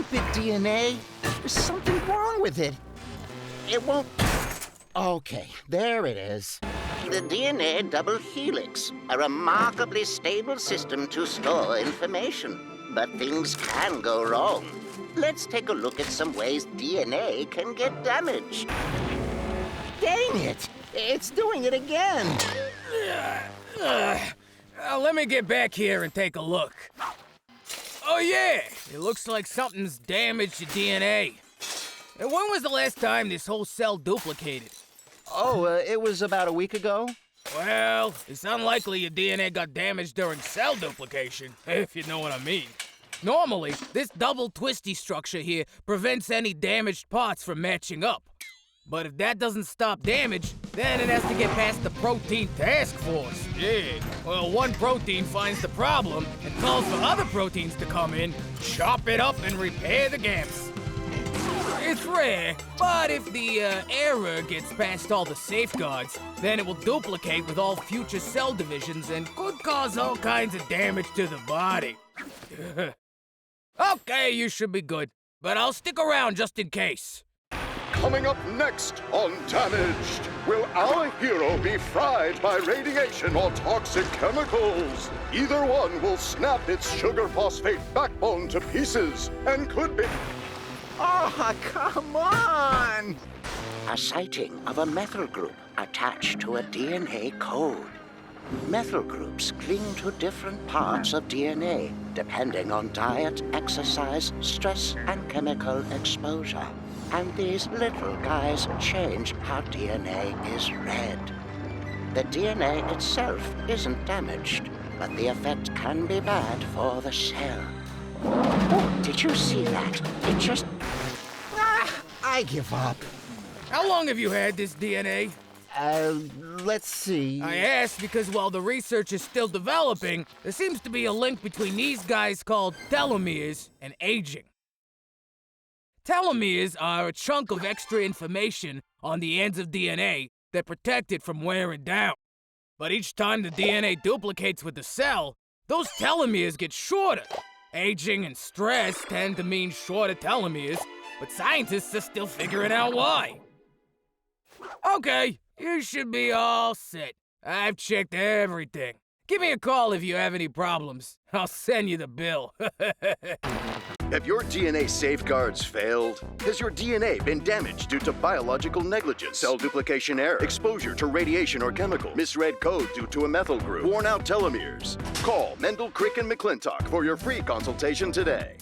stupid DNA. There's something wrong with it. It won't... Okay, there it is. The DNA double helix, a remarkably stable system to store information. But things can go wrong. Let's take a look at some ways DNA can get damaged. Dang it! It's doing it again. Let me get back here and take a look. Oh yeah, it looks like something's damaged your DNA. And when was the last time this whole cell duplicated? Oh, it was about a week ago. Well, it's unlikely your DNA got damaged during cell duplication, if you know what I mean. Normally, this double twisty structure here prevents any damaged parts from matching up. But if that doesn't stop damage, then it has to get past the protein task force. Yeah, well, one protein finds the problem and calls for other proteins to come in, chop it up, and repair the gaps. It's rare, but if the error gets past all the safeguards, then it will duplicate with all future cell divisions and could cause all kinds of damage to the body. Okay, you should be good, but I'll stick around just in case. Coming up next on Damaged, will our hero be fried by radiation or toxic chemicals? Either one will snap its sugar phosphate backbone to pieces and could be... Oh, come on! A sighting of a methyl group attached to a DNA code. Methyl groups cling to different parts of DNA, depending on diet, exercise, stress, and chemical exposure. And these little guys change how DNA is read. The DNA itself isn't damaged, but the effect can be bad for the cell. Oh, did you see that? It just... I give up. How long have you had this DNA? Let's see. I asked because while the research is still developing, there seems to be a link between these guys called telomeres and aging. Telomeres are a chunk of extra information on the ends of DNA that protect it from wearing down. But each time the DNA duplicates with the cell, those telomeres get shorter. Aging and stress tend to mean shorter telomeres, but scientists are still figuring out why. Okay, you should be all set. I've checked everything. Give me a call if you have any problems. I'll send you the bill. Have your DNA safeguards failed? Has your DNA been damaged due to biological negligence, cell duplication error, exposure to radiation or chemical, misread code due to a methyl group, worn out telomeres? Call Mendel, Crick, and McClintock for your free consultation today.